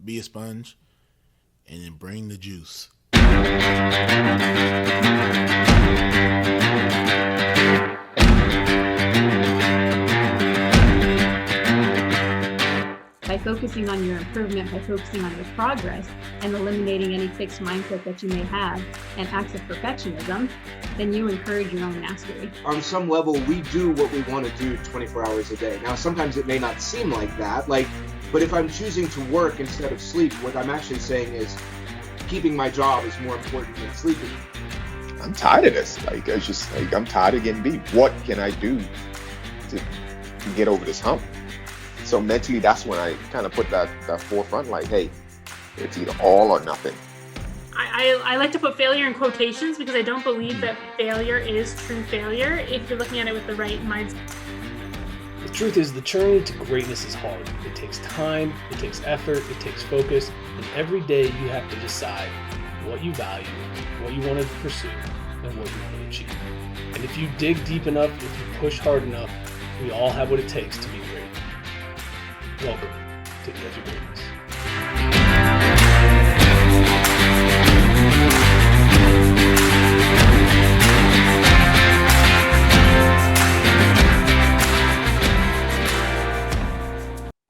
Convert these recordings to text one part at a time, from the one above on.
be a sponge, and then bring the juice. By focusing on your improvement, by focusing on your progress, and eliminating any fixed mindset that you may have and acts of perfectionism, then you encourage your own mastery. On some level, we do what we want to do 24 hours a day. Now, sometimes it may not seem like that, but if I'm choosing to work instead of sleep, what I'm actually saying is keeping my job is more important than sleeping. I'm tired of this. I'm tired of getting beat. What can I do to get over this hump? So mentally, that's when I kind of put that forefront, like, hey, it's either all or nothing. I like to put failure in quotations because I don't believe that failure is true failure if you're looking at it with the right mindset. The truth is, the journey to greatness is hard. It takes time, it takes effort, it takes focus, and every day you have to decide what you value, what you want to pursue, and what you want to achieve. And if you dig deep enough, if you push hard enough, we all have what it takes to be great. Welcome to the Edge of Greatness.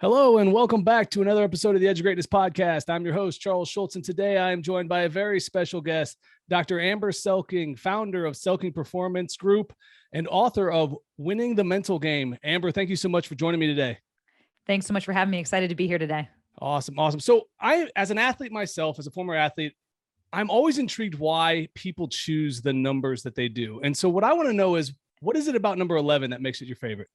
Hello and welcome back to another episode of the Edge of Greatness podcast. I'm your host, Charles Schultz, and today I am joined by a very special guest, Dr. Amber Selking, founder of Selking Performance Group and author of Winning the Mental Game. Amber, thank you so much for joining me today. Thanks so much for having me. Excited to be here today. Awesome. So I, as an athlete myself, as a former athlete, I'm always intrigued why people choose the numbers that they do. And so what I want to know is, what is it about number 11 that makes it your favorite?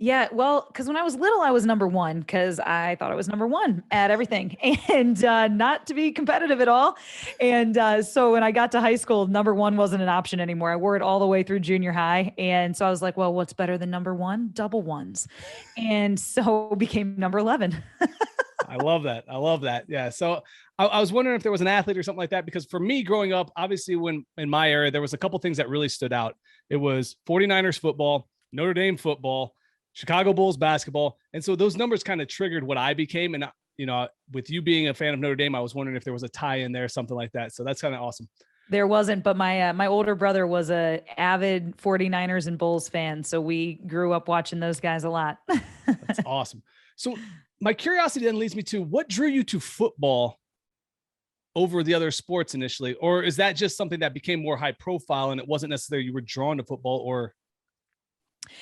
Yeah, well, because when I was little, I was number one because I thought I was number one at everything and not to be competitive at all. And so when I got to high school, number one wasn't an option anymore. I wore it all the way through junior high. And so I was like, well, what's better than number one? Double ones. And so became number 11. I love that. Yeah. So I was wondering if there was an athlete or something like that, because for me growing up, obviously when in my area, there was a couple things that really stood out. It was 49ers football, Notre Dame football, Chicago Bulls basketball. And so those numbers kind of triggered what I became. And, with you being a fan of Notre Dame, I was wondering if there was a tie in there, something like that. So that's kind of awesome. There wasn't, but my older brother was a avid 49ers and Bulls fan. So we grew up watching those guys a lot. That's awesome. So my curiosity then leads me to, what drew you to football over the other sports initially? Or is that just something that became more high profile and it wasn't necessarily you were drawn to football? Or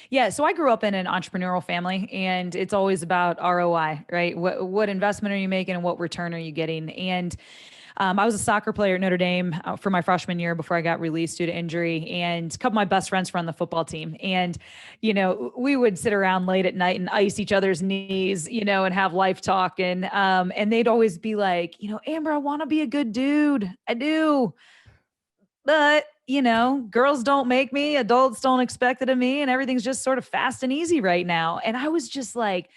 Yeah. So I grew up in an entrepreneurial family, and it's always about ROI, right? What investment are you making and what return are you getting? And I was a soccer player at Notre Dame for my freshman year before I got released due to injury. And a couple of my best friends were on the football team. And, we would sit around late at night and ice each other's knees, and have life talk. And they'd always be like, Amber, I want to be a good dude. I do. But, girls don't make me, adults don't expect it of me, and everything's just sort of fast and easy right now. And I was just like,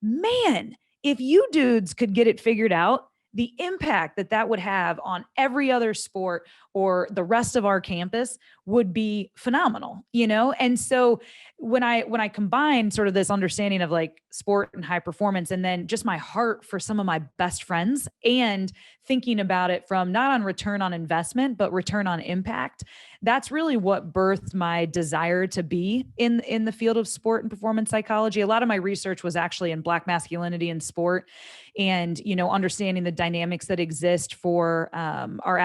man, if you dudes could get it figured out, the impact that would have on every other sport or the rest of our campus would be phenomenal, And so when I combined sort of this understanding of like sport and high performance, and then just my heart for some of my best friends, and thinking about it from not on return on investment, but return on impact, that's really what birthed my desire to be in the field of sport and performance psychology. A lot of my research was actually in Black masculinity in sport, and, understanding the dynamics that exist for our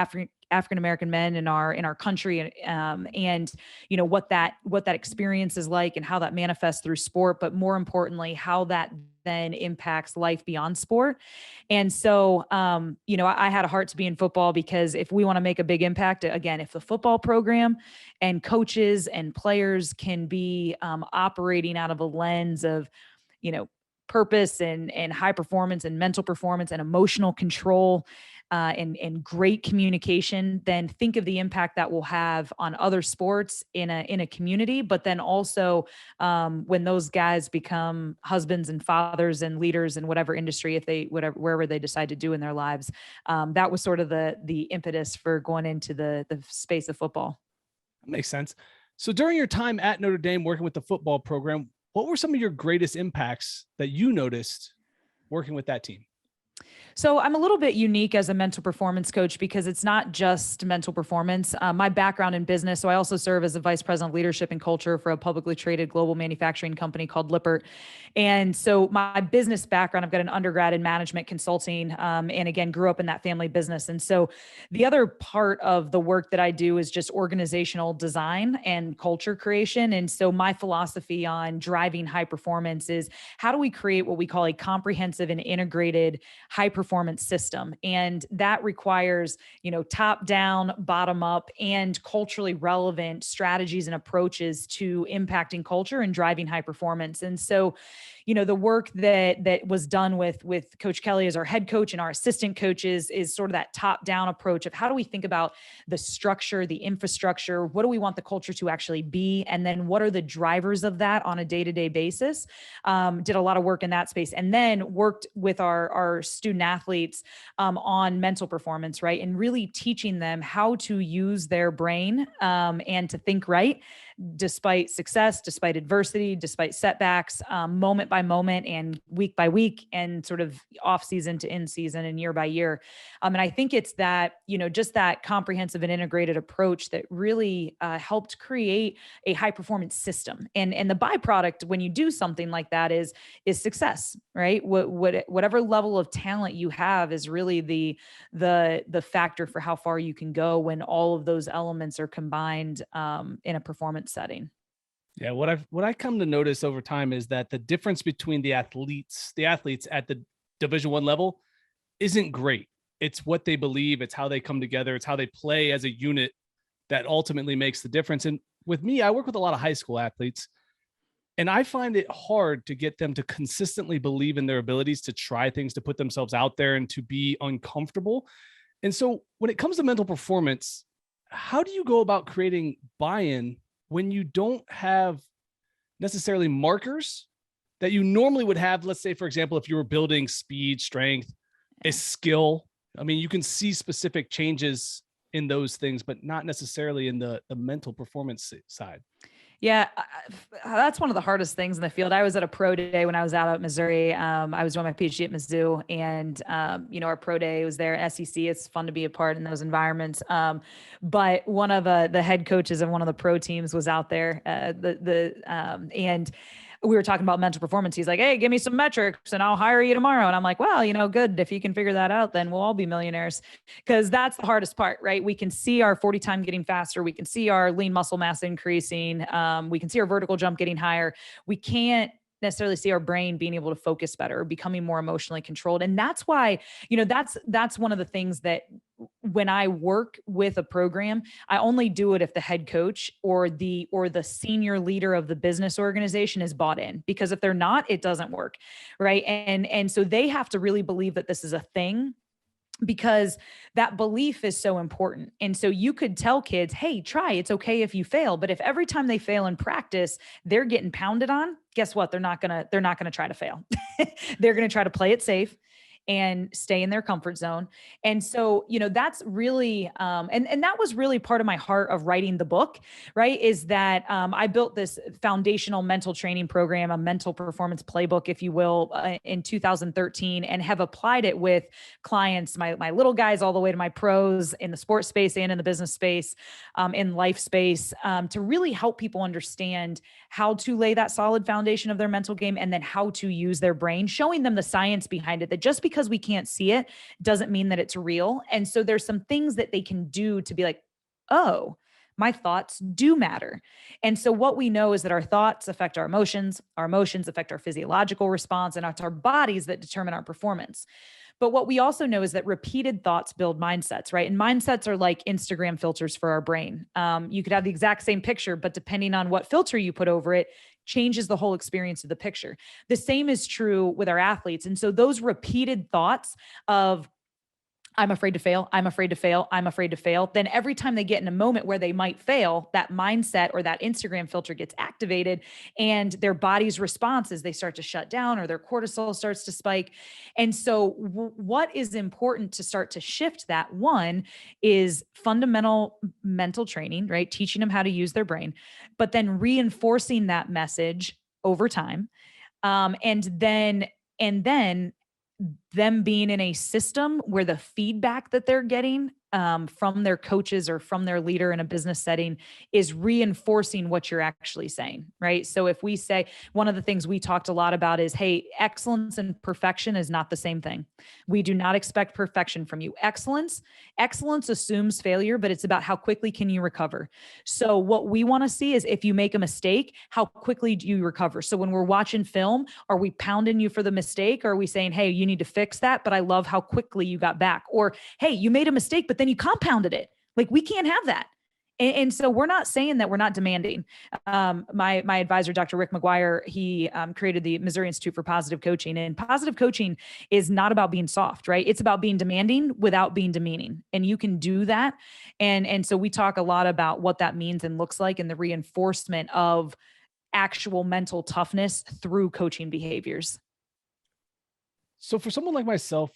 African-American men in our country, and what that experience is like and how that manifests through sport, but more importantly, how that then impacts life beyond sport. And so, I had a heart to be in football, because if we want to make a big impact, again, if the football program and coaches and players can be operating out of a lens of, purpose and high performance and mental performance and emotional control, and great communication, then think of the impact that will have on other sports in a community. But then also when those guys become husbands and fathers and leaders in whatever industry, wherever they decide to do in their lives, that was sort of the impetus for going into the space of football. That makes sense. So during your time at Notre Dame working with the football program, what were some of your greatest impacts that you noticed working with that team? So I'm a little bit unique as a mental performance coach because it's not just mental performance. My background in business, so I also serve as a vice president of leadership and culture for a publicly traded global manufacturing company called Lippert. And so my business background, I've got an undergrad in management consulting, and again, grew up in that family business. And so the other part of the work that I do is just organizational design and culture creation. And so my philosophy on driving high performance is how do we create what we call a comprehensive and integrated high performance system? And that requires, top down, bottom up, and culturally relevant strategies and approaches to impacting culture and driving high performance. And so, the work that was done with Coach Kelly as our head coach and our assistant coaches is sort of that top down approach of how do we think about the structure, the infrastructure, what do we want the culture to actually be? And then what are the drivers of that on a day-to-day basis? Did a lot of work in that space, and then worked with our student athletes on mental performance, right? And really teaching them how to use their brain and to think right, despite success, despite adversity, despite setbacks, moment by moment and week by week, and sort of off season to in season and year by year. And I think it's that, just that comprehensive and integrated approach that really helped create a high performance system. And the byproduct when you do something like that is success, right? Whatever level of talent you have is really the factor for how far you can go when all of those elements are combined in a performance setting. Yeah, what I come to notice over time is that the difference between the athletes at the Division I level isn't great. It's what they believe, it's how they come together, it's how they play as a unit that ultimately makes the difference. And with me, I work with a lot of high school athletes, and I find it hard to get them to consistently believe in their abilities to try things, to put themselves out there and to be uncomfortable. And so when it comes to mental performance, how do you go about creating buy-in when you don't have necessarily markers that you normally would have? Let's say, for example, if you were building speed, strength, a skill, I mean, you can see specific changes in those things, but not necessarily in the mental performance side. Yeah, that's one of the hardest things in the field. I was at a pro day when I was out at Missouri. I was doing my PhD at Mizzou, and our pro day was there at SEC. It's fun to be a part in those environments. But one of the head coaches of one of the pro teams was out there. And we were talking about mental performance. He's like, "Hey, give me some metrics and I'll hire you tomorrow." And I'm like, "Well, good. If you can figure that out, then we'll all be millionaires." Because that's the hardest part, right? We can see our 40 time getting faster. We can see our lean muscle mass increasing. We can see our vertical jump getting higher. We can't necessarily see our brain being able to focus better, becoming more emotionally controlled. And that's why, that's one of the things that when I work with a program, I only do it if the head coach or the senior leader of the business organization is bought in, because if they're not, it doesn't work. Right. And so they have to really believe that this is a thing, because that belief is so important. And so you could tell kids, "Hey, try, it's okay if you fail." But if every time they fail in practice, they're getting pounded on, guess what? They're not going to try to fail. They're going to try to play it safe and stay in their comfort zone. And so, that's really, and that was really part of my heart of writing the book, right? Is that I built this foundational mental training program, a mental performance playbook, if you will, in 2013, and have applied it with clients, my little guys, all the way to my pros in the sports space and in the business space, in life space, to really help people understand how to lay that solid foundation of their mental game, and then how to use their brain, showing them the science behind it, that just because we can't see it doesn't mean that it's real. And so there's some things that they can do to be like, "Oh, my thoughts do matter." And so what we know is that our thoughts affect our emotions affect our physiological response, and it's our bodies that determine our performance. But what we also know is that repeated thoughts build mindsets, right? And mindsets are like Instagram filters for our brain. You could have the exact same picture, but depending on what filter you put over it, changes the whole experience of the picture. The same is true with our athletes. And so those repeated thoughts of, "I'm afraid to fail, I'm afraid to fail, I'm afraid to fail," then every time they get in a moment where they might fail, that mindset or that Instagram filter gets activated, and their body's response is they start to shut down, or their cortisol starts to spike. And so what is important to start to shift that, one, is fundamental mental training, right? Teaching them how to use their brain, but then reinforcing that message over time. And then them being in a system where the feedback that they're getting from their coaches or from their leader in a business setting is reinforcing what you're actually saying, right? So if we say, one of the things we talked a lot about is, hey, excellence and perfection is not the same thing. We do not expect perfection from you. Excellence assumes failure, but it's about how quickly can you recover. So what we want to see is, if you make a mistake, how quickly do you recover? So when we're watching film, are we pounding you for the mistake? Or are we saying, hey, you need to fix that, but I love how quickly you got back? Or, hey, you made a mistake, but then you compounded it. Like, we can't have that. And so we're not saying that we're not demanding. My advisor, Dr. Rick McGuire, he created the Missouri Institute for Positive Coaching, and positive coaching is not about being soft, right? It's about being demanding without being demeaning. And you can do that. And so we talk a lot about what that means and looks like, and the reinforcement of actual mental toughness through coaching behaviors. So for someone like myself,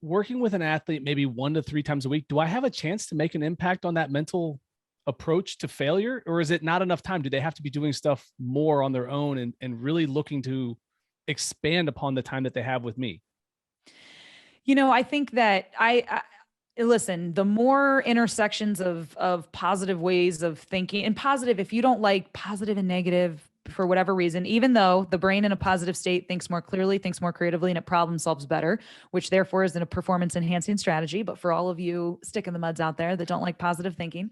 working with an athlete maybe 1 to 3 times a week, do I have a chance to make an impact on that mental approach to failure? Or is it not enough time? Do they have to be doing stuff more on their own and really looking to expand upon the time that they have with me? I think that I listen, the more intersections of positive ways of thinking, and positive, if you don't like positive and negative for whatever reason, even though the brain in a positive state thinks more clearly, thinks more creatively, and it problem solves better, which therefore is in a performance enhancing strategy. But for all of you stick in the muds out there that don't like positive thinking,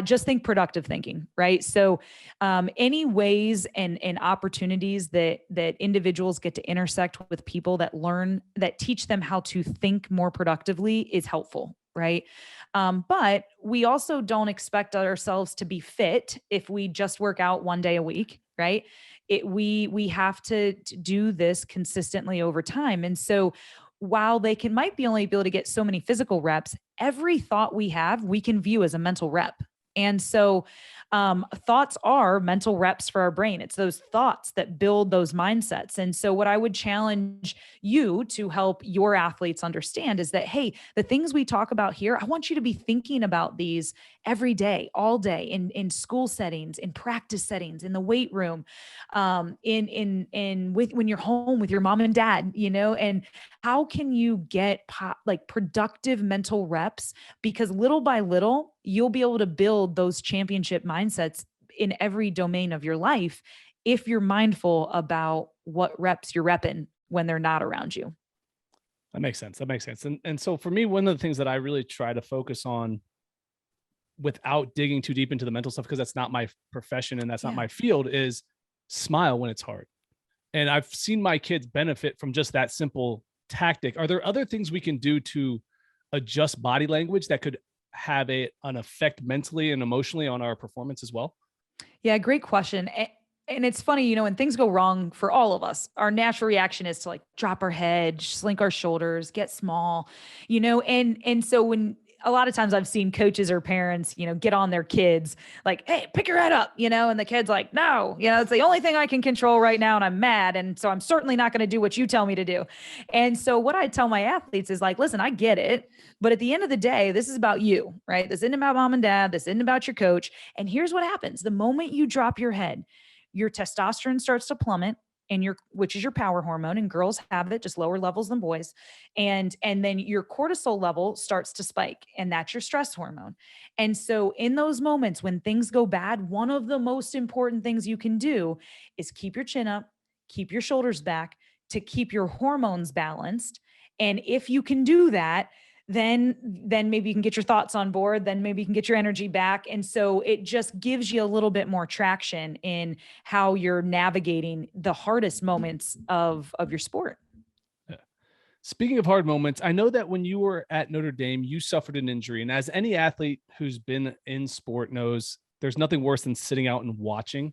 just think productive thinking, right? So any ways and opportunities that individuals get to intersect with people that teach them how to think more productively is helpful, right? But we also don't expect ourselves to be fit if we just work out 1 day a week, right? We have to do this consistently over time. And so while they might be only able to get so many physical reps, every thought we have, we can view as a mental rep. And so thoughts are mental reps for our brain. It's those thoughts that build those mindsets. And so what I would challenge you to help your athletes understand is that, hey, the things we talk about here, I want you to be thinking about these every day, all day, in school settings, in practice settings, in the weight room, when you're home with your mom and dad, and how can you get productive mental reps? Because little by little, you'll be able to build those championship mindsets in every domain of your life if you're mindful about what reps you're repping when they're not around you. That makes sense. And so for me, one of the things that I really try to focus on without digging too deep into the mental stuff, because that's not my profession and that's not my field, is smile when it's hard. And I've seen my kids benefit from just that simple tactic. Are there other things we can do to adjust body language that could have an effect mentally and emotionally on our performance as well? Yeah, great question. And it's funny, when things go wrong for all of us, our natural reaction is to drop our head, slink our shoulders, get small, and so when a lot of times I've seen coaches or parents, get on their kids like, hey, pick your head up, and the kid's like, no, it's the only thing I can control right now. And I'm mad. And so I'm certainly not going to do what you tell me to do. And so what I tell my athletes is listen, I get it. But at the end of the day, this is about you, right? This isn't about mom and dad. This isn't about your coach. And here's what happens. The moment you drop your head, your testosterone starts to plummet, which is your power hormone, and girls have it, just lower levels than boys. And then your cortisol level starts to spike, and that's your stress hormone. And so in those moments when things go bad, one of the most important things you can do is keep your chin up, keep your shoulders back, to keep your hormones balanced. And if you can do that, then maybe you can get your thoughts on board, then maybe you can get your energy back. And so it just gives you a little bit more traction in how you're navigating the hardest moments of your sport. Speaking of hard moments, I know that when you were at Notre Dame, you suffered an injury. And as any athlete who's been in sport knows, there's nothing worse than sitting out and watching.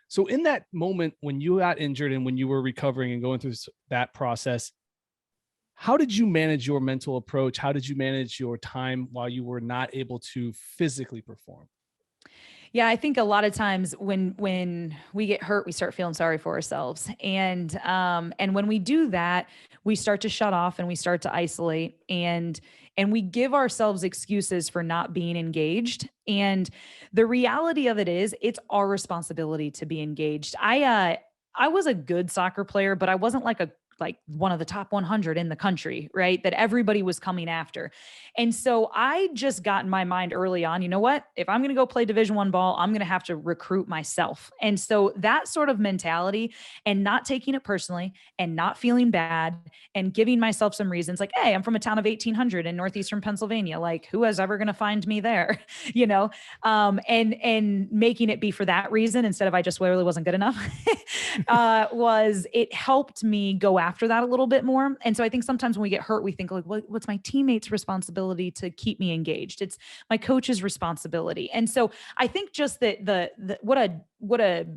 So in that moment when you got injured and when you were recovering and going through that process, how did you manage your mental approach? How did you manage your time while you were not able to physically perform? Yeah, I think a lot of times when we get hurt, we start feeling sorry for ourselves. And when we do that, we start to shut off and we start to isolate, and we give ourselves excuses for not being engaged. And the reality of it is, it's our responsibility to be engaged. I was a good soccer player, but I wasn't like a like one of the top 100 in the country, right? That everybody was coming after. And so I just got in my mind early on, you know what, if I'm going to go play Division I ball, I'm going to have to recruit myself. And so that sort of mentality, and not taking it personally and not feeling bad and giving myself some reasons like, hey, I'm from a town of 1800 in Northeastern Pennsylvania. Like, who is ever going to find me there? And making it be for that reason, instead of I just really wasn't good enough, it helped me go after that a little bit more. And so I think sometimes when we get hurt, we think like, what's my teammates' responsibility to keep me engaged? It's my coach's responsibility. And so I think just that what a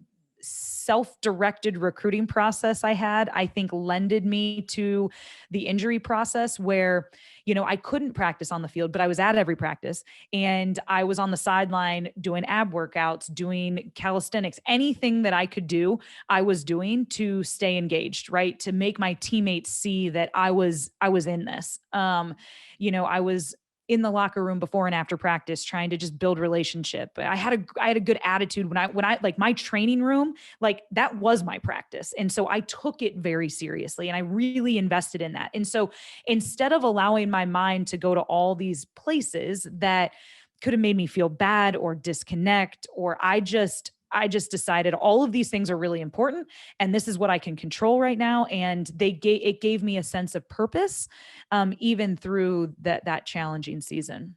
self-directed recruiting process I had, I think lended me to the injury process where, I couldn't practice on the field, but I was at every practice, and I was on the sideline doing ab workouts, doing calisthenics, anything that I could do, I was doing to stay engaged, right? To make my teammates see that I was in this. I was in the locker room before and after practice, trying to just build relationship. I had a good attitude when I like my training room, like that was my practice. And so I took it very seriously and I really invested in that. And so instead of allowing my mind to go to all these places that could have made me feel bad or disconnect, or I just decided all of these things are really important and this is what I can control right now. And it gave me a sense of purpose, even through that challenging season.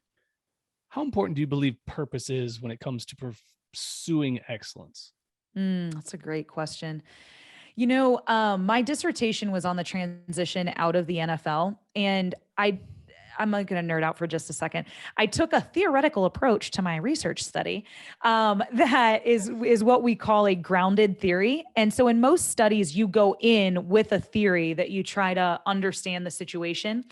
How important do you believe purpose is when it comes to pursuing excellence? That's a great question. My dissertation was on the transition out of the NFL, and I'm going to nerd out for just a second. I took a theoretical approach to my research study that is what we call a grounded theory. And so in most studies, you go in with a theory that you try to understand the situation.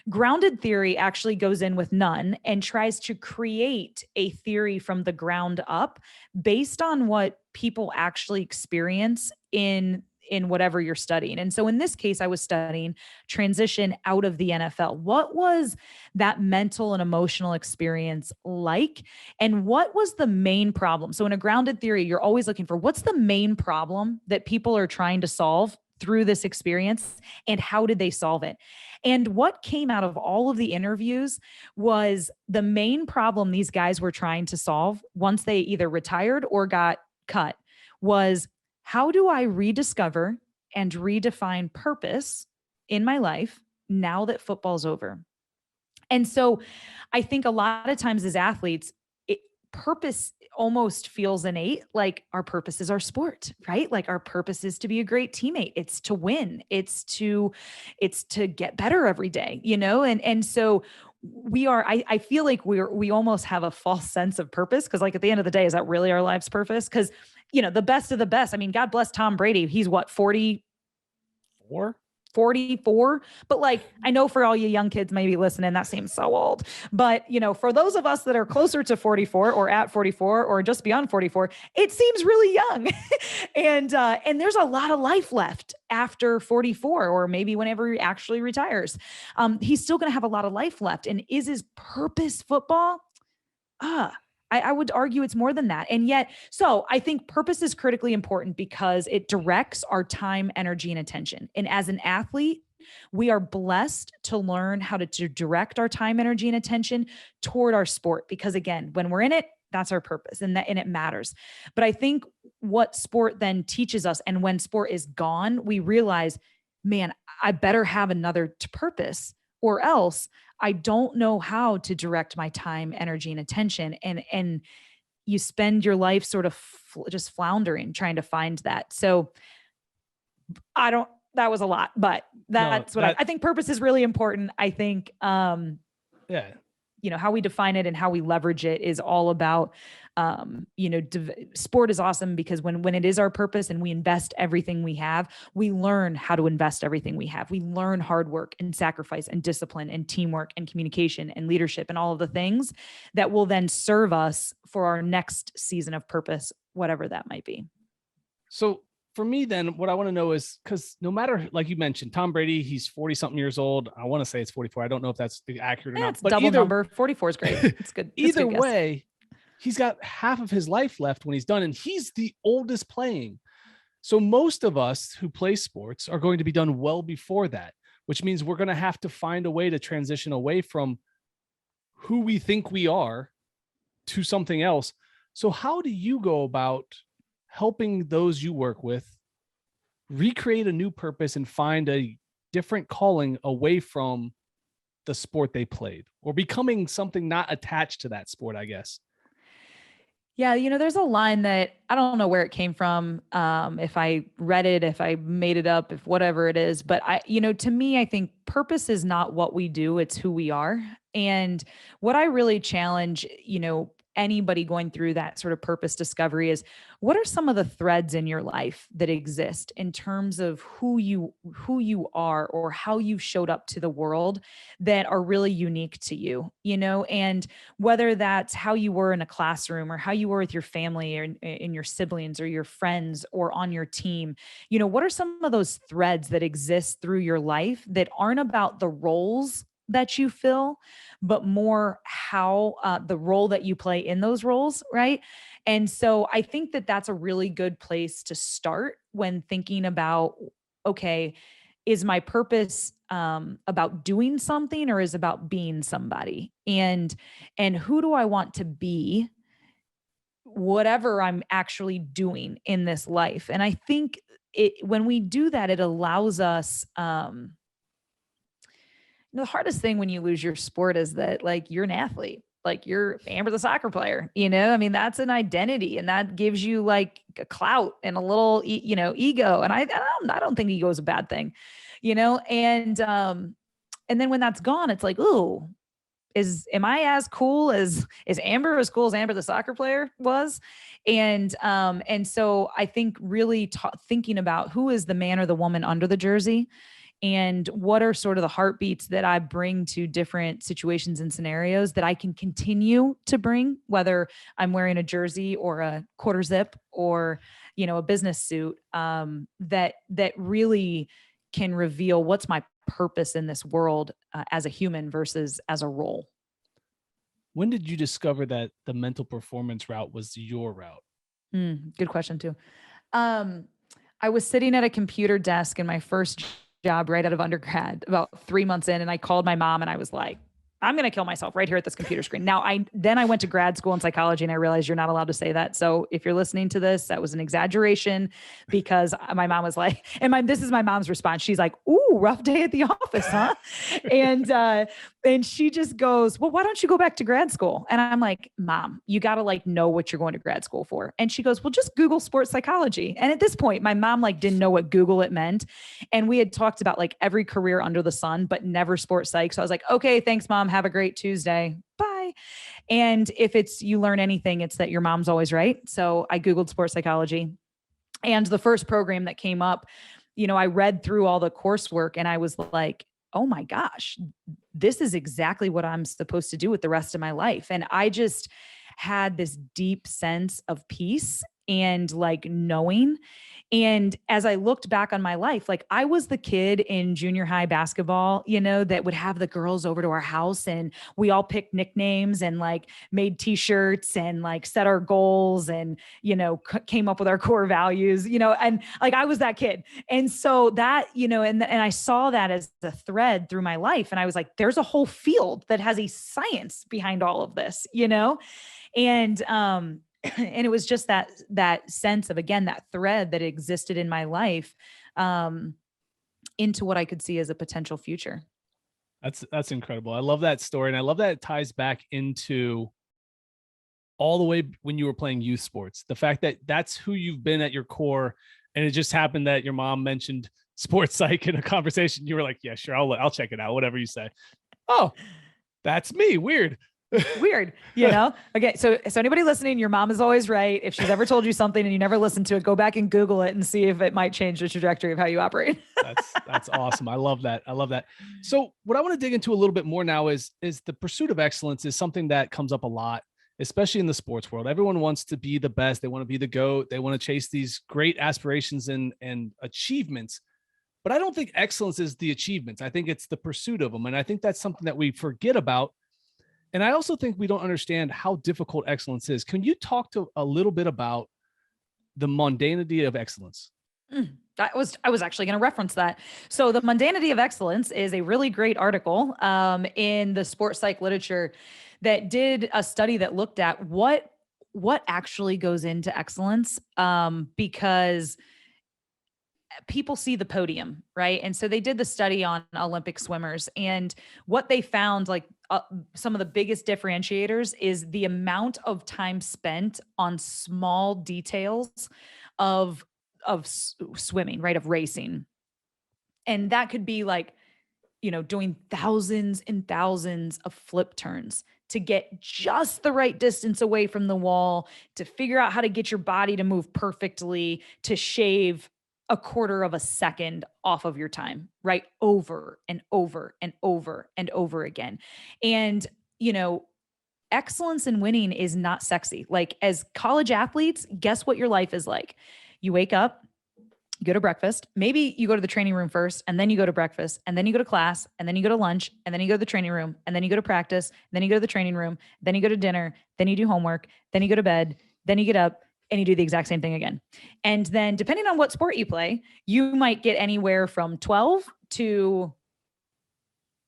Grounded theory actually goes in with none and tries to create a theory from the ground up based on what people actually experience in whatever you're studying. And so in this case, I was studying transition out of the NFL. What was that mental and emotional experience like? And what was the main problem? So in a grounded theory, you're always looking for what's the main problem that people are trying to solve through this experience, and how did they solve it? And what came out of all of the interviews was the main problem these guys were trying to solve once they either retired or got cut was, how do I rediscover and redefine purpose in my life now that football's over? And so I think a lot of times as athletes, purpose almost feels innate. Like our purpose is our sport, right? Like our purpose is to be a great teammate. It's to win. It's to get better every day, And so I feel like we almost have a false sense of purpose. Cause like at the end of the day, is that really our life's purpose? Cause the best of the best. I mean, God bless Tom Brady. He's what, 44? But like, I know for all you young kids maybe listening, that seems so old, but for those of us that are closer to 44 or at 44 or just beyond 44, it seems really young. And there's a lot of life left after 44, or maybe whenever he actually retires. He's still going to have a lot of life left. And is his purpose football? I would argue it's more than that. And yet, so I think purpose is critically important because it directs our time, energy, and attention. And as an athlete, we are blessed to learn how to direct our time, energy, and attention toward our sport. Because again, when we're in it, that's our purpose, and it matters. But I think what sport then teaches us, and when sport is gone, we realize, man, I better have another purpose, or else I don't know how to direct my time, energy, and attention. And you spend your life sort of just floundering, trying to find that. So that was a lot, but that's what I think purpose is really important. I think, how we define it and how we leverage it is all about, sport is awesome because when it is our purpose and we invest everything we have, we learn how to invest everything we have. We learn hard work and sacrifice and discipline and teamwork and communication and leadership and all of the things that will then serve us for our next season of purpose, whatever that might be. So for me, then what I want to know is, because no matter, like you mentioned, Tom Brady, he's 40 something years old. I want to say it's 44. I don't know if that's accurate or not. It's double number. 44 is great. It's good. Either way, he's got half of his life left when he's done, and he's the oldest playing. So most of us who play sports are going to be done well before that, which means we're going to have to find a way to transition away from who we think we are to something else. So how do you go about helping those you work with recreate a new purpose and find a different calling away from the sport they played, or becoming something not attached to that sport, I guess? Yeah, there's a line that I don't know where it came from. If I read it, if I made it up, if whatever it is, but to me, I think purpose is not what we do, it's who we are. And what I really challenge, anybody going through that sort of purpose discovery is, what are some of the threads in your life that exist in terms of who you are, or how you showed up to the world, that are really unique to you, and whether that's how you were in a classroom, or how you were with your family, or in your siblings, or your friends, or on your team. What are some of those threads that exist through your life that aren't about the roles that you fill, but more how the role that you play in those roles, right? And so I think that that's a really good place to start when thinking about, okay, is my purpose about doing something, or is it about being somebody? And who do I want to be, whatever I'm actually doing in this life? And I think when we do that, it allows us, the hardest thing when you lose your sport is that, like, you're an athlete, like you're Amber the soccer player, I mean, that's an identity, and that gives you like a clout and a little, ego. And I don't think ego is a bad thing, and then when that's gone, it's like, ooh, am I as cool is Amber as cool as Amber the soccer player was? And so I think really thinking about who is the man or the woman under the jersey, and what are sort of the heartbeats that I bring to different situations and scenarios that I can continue to bring, whether I'm wearing a jersey or a quarter zip or, a business suit, that really can reveal what's my purpose in this world as a human versus as a role. When did you discover that the mental performance route was your route? Good question too. I was sitting at a computer desk in my first job right out of undergrad, about 3 months in, and I called my mom and I was like, I'm going to kill myself right here at this computer screen. Now, I went to grad school in psychology, and I realized you're not allowed to say that. So if you're listening to this, that was an exaggeration, because my mom was like, this is my mom's response. She's like, ooh, rough day at the office, huh? and she just goes, well, why don't you go back to grad school? And I'm like, Mom, you got to know what you're going to grad school for. And she goes, well, just Google sports psychology. And at this point, my mom didn't know what Google it meant. And we had talked about every career under the sun, but never sports psych. So I was like, okay, thanks, Mom. Have a great Tuesday. Bye. And if you learn anything, it's that your mom's always right. So I Googled sports psychology, and the first program that came up, I read through all the coursework, and I was like, oh my gosh, this is exactly what I'm supposed to do with the rest of my life. And I just had this deep sense of peace and knowing. And as I looked back on my life, I was the kid in junior high basketball, that would have the girls over to our house, and we all picked nicknames and made t-shirts and set our goals and, came up with our core values, and I was that kid. And so that, and I saw that as the thread through my life. And I was like, there's a whole field that has a science behind all of this, and, and it was just that sense of, again, that thread that existed in my life, into what I could see as a potential future. That's incredible. I love that story. And I love that it ties back into all the way when you were playing youth sports, the fact that that's who you've been at your core. And it just happened that your mom mentioned sports psych in a conversation. You were like, yeah, sure. I'll check it out. Whatever you say. Oh, that's me. Weird. Okay. So anybody listening, your mom is always right. If she's ever told you something and you never listened to it, go back and Google it and see if it might change the trajectory of how you operate. That's awesome. I love that. So what I want to dig into a little bit more now is the pursuit of excellence is something that comes up a lot, especially in the sports world. Everyone wants to be the best. They want to be the GOAT. They want to chase these great aspirations and achievements. But I don't think excellence is the achievements. I think it's the pursuit of them. And I think that's something that we forget about. And I also think we don't understand how difficult excellence is. Can you talk to a little bit about the mundanity of excellence? I was actually going to reference that. So the Mundanity of Excellence is a really great article in the sports psych literature that did a study that looked at what actually goes into excellence, because people see the podium, right? And so they did the study on Olympic swimmers, and what they found, like some of the biggest differentiators, is the amount of time spent on small details of swimming, right? Of racing. And that could be like, doing thousands and thousands of flip turns to get just the right distance away from the wall, to figure out how to get your body to move perfectly, to shave a quarter of a second off of your time, right? Over and over and over and over again. And, excellence in winning is not sexy. Like, as college athletes, guess what your life is like? You wake up, you go to breakfast, maybe you go to the training room first, and then you go to breakfast, and then you go to class, and then you go to lunch, and then you go to the training room, and then you go to practice, and then you go to the training room, then you go to dinner, then you do homework, then you go to bed, then you get up, and you do the exact same thing again. And then depending on what sport you play, you might get anywhere from 12 to,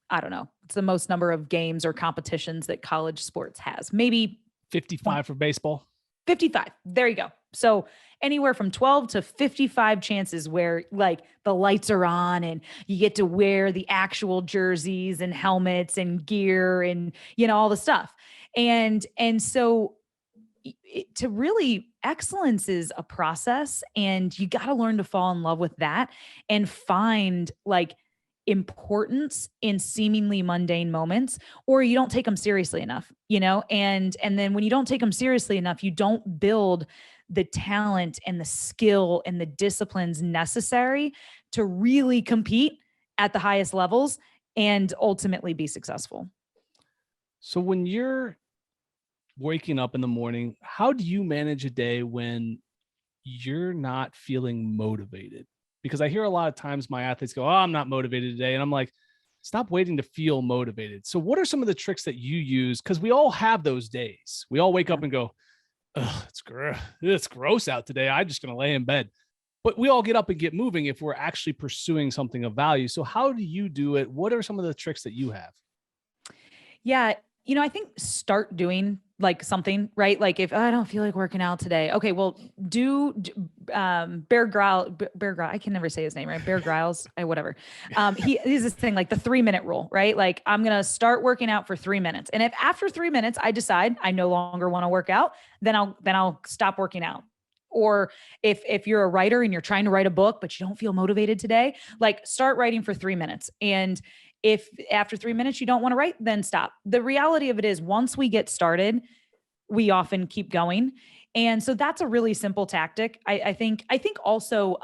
I don't know, it's the most number of games or competitions that college sports has. Maybe 55 for baseball. 55. There you go. So anywhere from 12 to 55 chances where, like, the lights are on and you get to wear the actual jerseys and helmets and gear and, all the stuff. And so to really, excellence is a process, and you got to learn to fall in love with that and find, like, importance in seemingly mundane moments, or you don't take them seriously enough, and then when you don't take them seriously enough, you don't build the talent and the skill and the disciplines necessary to really compete at the highest levels and ultimately be successful. So when you're waking up in the morning, how do you manage a day when you're not feeling motivated? Because I hear a lot of times my athletes go, "Oh, I'm not motivated today." And I'm like, stop waiting to feel motivated. So what are some of the tricks that you use? Because we all have those days. We all wake up and go, "Ugh, it's gross out today. I'm just going to lay in bed." But we all get up and get moving if we're actually pursuing something of value. So how do you do it? What are some of the tricks that you have? Yeah. I think start doing like something, right? Like, if I don't feel like working out today, okay, well, do Bear Grylls, I can never say his name, right? Bear Grylls, whatever. He's this thing, like the 3-minute rule, right? Like, I'm going to start working out for 3 minutes. And if after 3 minutes, I decide I no longer want to work out, then I'll stop working out. Or if you're a writer and you're trying to write a book, but you don't feel motivated today, like, start writing for 3 minutes. And if after 3 minutes you don't want to write, then stop. The reality of it is, once we get started, we often keep going. And so that's a really simple tactic. I think also,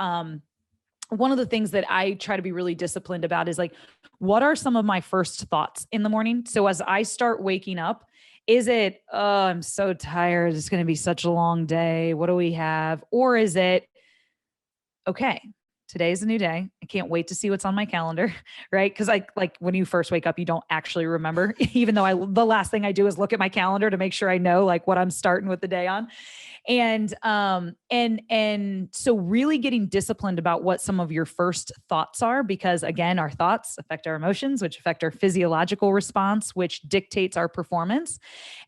one of the things that I try to be really disciplined about is, like, what are some of my first thoughts in the morning? So as I start waking up, is it, "Oh, I'm so tired, it's going to be such a long day, what do we have?" Or is it, "Okay, today's a new day. I can't wait to see what's on my calendar," right? Because like when you first wake up, you don't actually remember, even though the last thing I do is look at my calendar to make sure I know, like, what I'm starting with the day on. And so really getting disciplined about what some of your first thoughts are, because again, our thoughts affect our emotions, which affect our physiological response, which dictates our performance.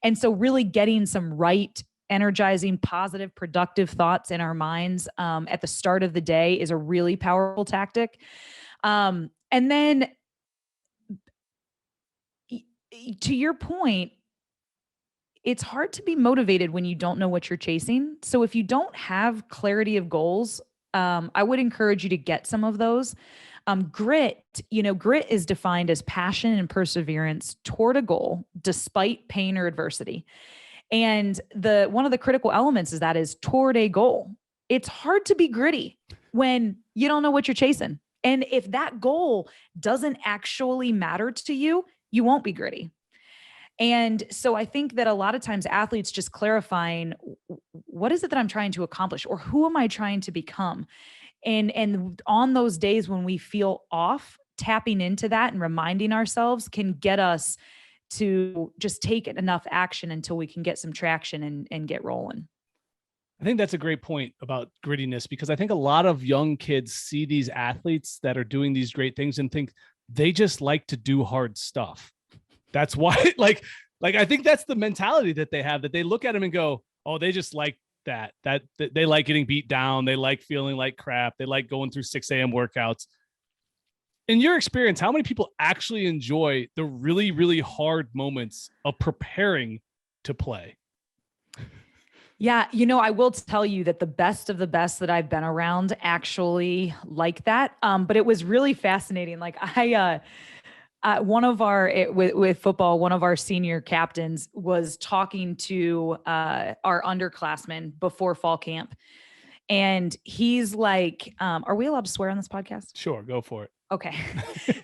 And so really getting some right, energizing, positive, productive thoughts in our minds at the start of the day is a really powerful tactic. And then to your point, it's hard to be motivated when you don't know what you're chasing. So if you don't have clarity of goals, I would encourage you to get some of those. Grit is defined as passion and perseverance toward a goal despite pain or adversity. And one of the critical elements is toward a goal. It's hard to be gritty when you don't know what you're chasing. And if that goal doesn't actually matter to you, you won't be gritty. And so I think that a lot of times athletes just clarifying, what is it that I'm trying to accomplish, or who am I trying to become? And on those days when we feel off, tapping into that and reminding ourselves can get us to just take enough action until we can get some traction and get rolling. I think that's a great point about grittiness, because I think a lot of young kids see these athletes that are doing these great things and think they just like to do hard stuff. That's why, like I think that's the mentality that they have, that they look at them and go, oh, they just like that they like getting beat down. They like feeling like crap. They like going through 6 a.m. workouts. In your experience, how many people actually enjoy the really, really hard moments of preparing to play? Yeah, I will tell you that the best of the best that I've been around actually like that. But it was really fascinating. Like one of our with football, one of our senior captains was talking to our underclassmen before fall camp, and he's like, "Are we allowed to swear on this podcast?" Sure, go for it. Okay.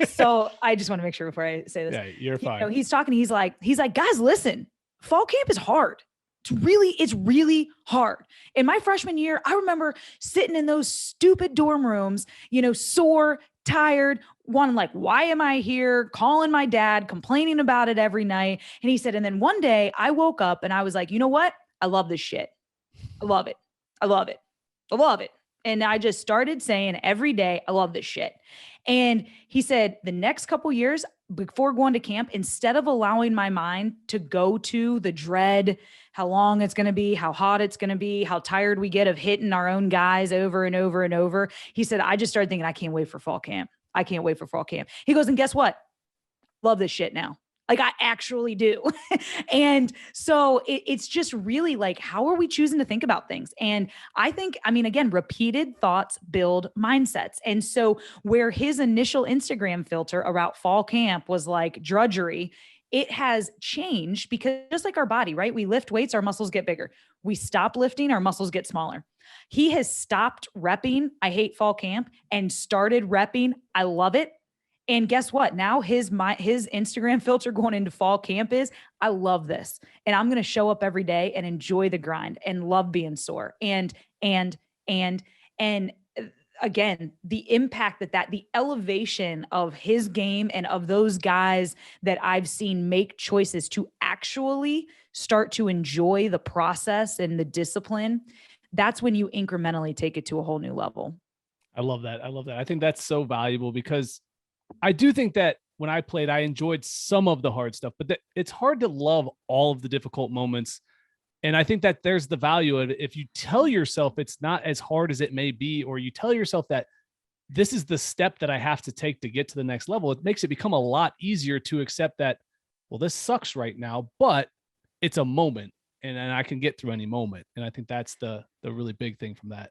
So I just want to make sure before I say this. Yeah, you're fine. He's talking. He's like, guys, listen, fall camp is hard. It's really hard. In my freshman year, I remember sitting in those stupid dorm rooms, sore, tired, one like, why am I here? Calling my dad, complaining about it every night. And he said, and then one day I woke up and I was like, you know what? I love this shit. I love it. I love it. I love it. And I just started saying every day, I love this shit. And he said the next couple years before going to camp, instead of allowing my mind to go to the dread, how long it's going to be, how hot it's going to be, how tired we get of hitting our own guys over and over and over, he said, I just started thinking, I can't wait for fall camp. I can't wait for fall camp. He goes, and guess what? Love this shit now. Like I actually do. And so it's just really like, how are we choosing to think about things? And I think, again, repeated thoughts build mindsets. And so where his initial Instagram filter about fall camp was like drudgery, it has changed, because just like our body, right? We lift weights, our muscles get bigger. We stop lifting, our muscles get smaller. He has stopped repping, I hate fall camp, and started repping, I love it. And guess what? Now his Instagram filter going into fall camp is, I love this. And I'm going to show up every day and enjoy the grind and love being sore. And again, the impact the elevation of his game and of those guys that I've seen make choices to actually start to enjoy the process and the discipline, that's when you incrementally take it to a whole new level. I love that. I think that's so valuable, because I do think that when I played, I enjoyed some of the hard stuff, but it's hard to love all of the difficult moments. And I think that there's the value of it. If you tell yourself it's not as hard as it may be, or you tell yourself that this is the step that I have to take to get to the next level, it makes it become a lot easier to accept that, well, this sucks right now, but it's a moment and I can get through any moment. And I think that's the really big thing from that.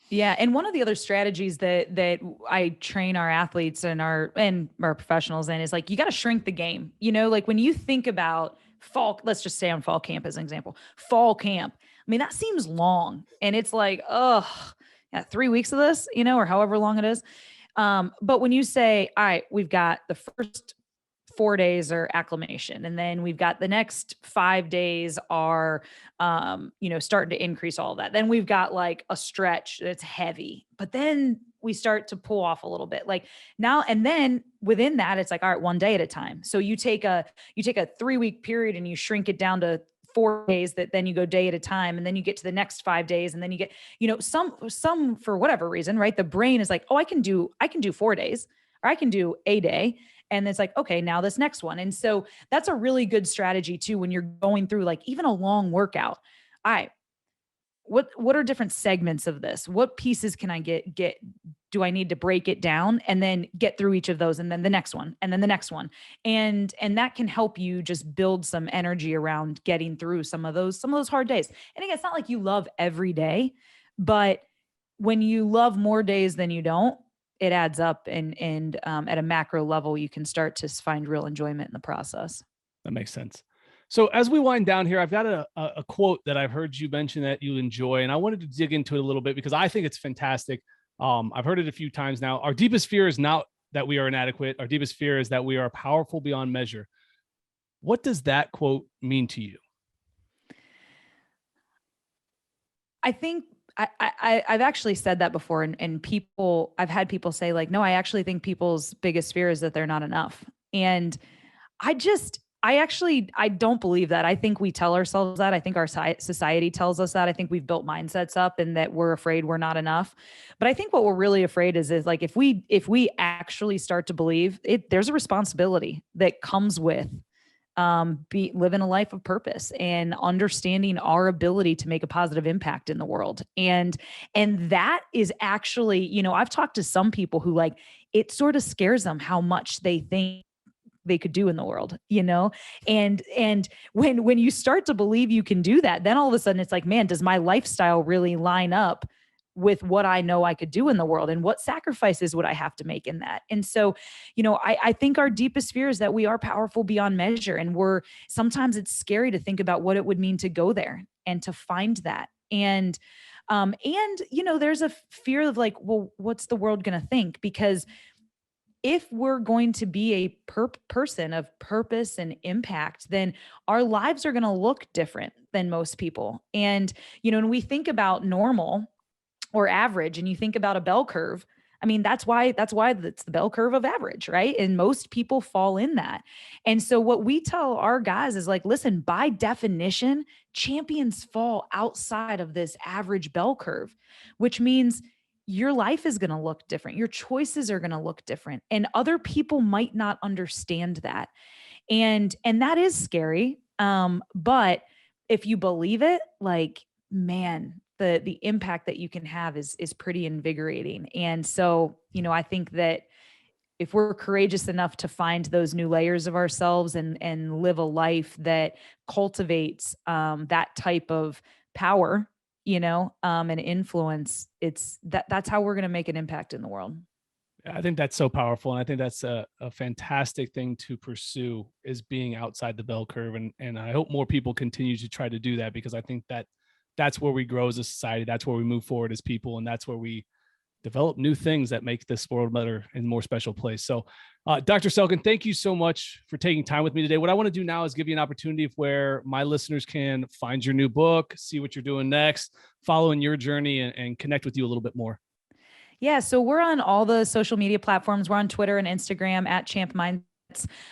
Yeah. And one of the other strategies that I train our athletes and our professionals in is like, you got to shrink the game. Like when you think about fall, let's just say on fall camp as an example, fall camp. That seems long, and it's like, 3 weeks of this, or however long it is. But when you say, all right, we've got the first 4 days are acclimation, and then we've got the next 5 days are, starting to increase all of that. Then we've got like a stretch that's heavy, but then we start to pull off a little bit like now. And then within that, it's like, all right, 1 day at a time. So you take a 3-week period and you shrink it down to 4 days, that then you go day at a time. And then you get to the next 5 days. And then you get, some for whatever reason, right? The brain is like, oh, I can do 4 days, or I can do a day. And it's like, okay, now this next one. And so that's a really good strategy too, when you're going through like even a long workout. All right, what are different segments of this? What pieces can I get, do I need to break it down and then get through each of those, and then the next one, and then the next one. And that can help you just build some energy around getting through some of those hard days. And again, it's not like you love every day, but when you love more days than you don't, it adds up, and at a macro level, you can start to find real enjoyment in the process. That makes sense. So as we wind down here, I've got a quote that I've heard you mention that you enjoy, and I wanted to dig into it a little bit because I think it's fantastic. I've heard it a few times now. Our deepest fear is not that we are inadequate. Our deepest fear is that we are powerful beyond measure. What does that quote mean to you? I think I've actually said that before, and I've had people say like, no, I actually think people's biggest fear is that they're not enough. And I don't believe that. I think we tell ourselves that. I think our society tells us that. I think we've built mindsets up and that we're afraid we're not enough. But I think what we're really afraid is like, if we actually start to believe it, there's a responsibility that comes with living a life of purpose and understanding our ability to make a positive impact in the world. And that is actually, I've talked to some people who like, it sort of scares them how much they think they could do in the world, and when you start to believe you can do that, then all of a sudden it's like, man, does my lifestyle really line up with what I know I could do in the world, and what sacrifices would I have to make in that? And so, I think our deepest fear is that we are powerful beyond measure. And sometimes it's scary to think about what it would mean to go there and to find that. And there's a fear of like, well, what's the world going to think? Because if we're going to be a person of purpose and impact, then our lives are going to look different than most people. And, when we think about normal or average, and you think about a bell curve, I mean, that's why it's the bell curve of average, right? And most people fall in that. And so what we tell our guys is like, listen, by definition, champions fall outside of this average bell curve, which means your life is going to look different. Your choices are going to look different, and other people might not understand that. And that is scary. But if you believe it, like, man, the impact that you can have is pretty invigorating. And so, I think that if we're courageous enough to find those new layers of ourselves and live a life that cultivates that type of power, and influence, that's how we're going to make an impact in the world. I think that's so powerful. And I think that's a fantastic thing to pursue, is being outside the bell curve. And I hope more people continue to try to do that, because I think that's where we grow as a society. That's where we move forward as people. And that's where we develop new things that make this world better and more special place. So Dr. Selking, thank you so much for taking time with me today. What I want to do now is give you an opportunity where my listeners can find your new book, see what you're doing next, follow in your journey, and connect with you a little bit more. Yeah. So we're on all the social media platforms. We're on Twitter and Instagram at Champ Mindsets.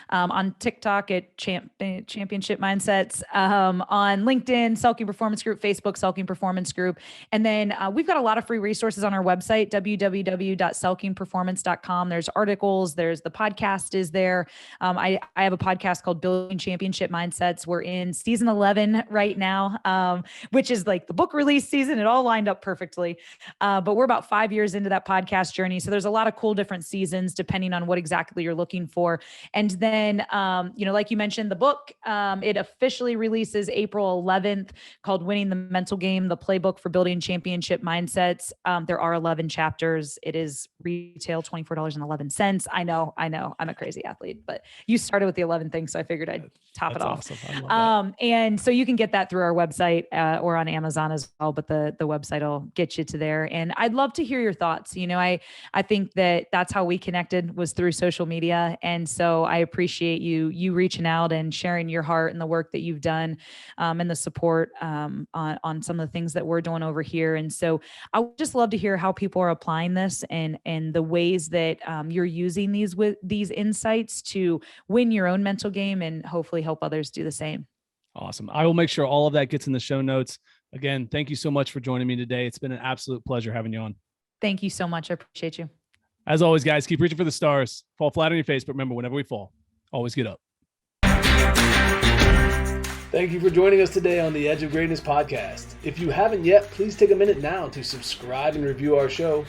On TikTok at Championship Mindsets, on LinkedIn, Selking Performance Group, Facebook, Selking Performance Group. And then we've got a lot of free resources on our website, www.selkingperformance.com. There's articles, there's the podcast is there. I have a podcast called Building Championship Mindsets. We're in season 11 right now, which is like the book release season. It all lined up perfectly. But we're about 5 years into that podcast journey. So there's a lot of cool different seasons depending on what exactly you're looking for. And then, like you mentioned, the book, it officially releases April 11th, called Winning the Mental Game, the Playbook for Building Championship Mindsets. There are 11 chapters. It is retail $24.11. I know. I'm a crazy athlete, but you started with the 11 things, so I figured I'd top it off. Awesome. I love that. And so you can get that through our website or on Amazon as well, but the website will get you to there. And I'd love to hear your thoughts. I think that's how we connected, was through social media. And so I appreciate you reaching out and sharing your heart and the work that you've done, and the support on some of the things that we're doing over here. And so I would just love to hear how people are applying this and the ways that you're using these insights to win your own mental game and hopefully help others do the same. Awesome. I will make sure all of that gets in the show notes. Again, thank you so much for joining me today. It's been an absolute pleasure having you on. Thank you so much. I appreciate you. As always, guys, keep reaching for the stars. Fall flat on your face, but remember, whenever we fall, always get up. Thank you for joining us today on the Edge of Greatness podcast. If you haven't yet, please take a minute now to subscribe and review our show.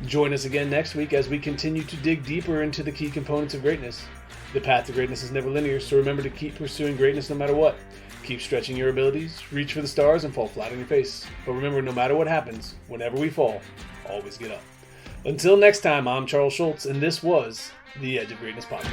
Join us again next week as we continue to dig deeper into the key components of greatness. The path to greatness is never linear, so remember to keep pursuing greatness no matter what. Keep stretching your abilities, reach for the stars, and fall flat on your face. But remember, no matter what happens, whenever we fall, always get up. Until next time, I'm Charles Schultz, and this was the Edge of Greatness podcast.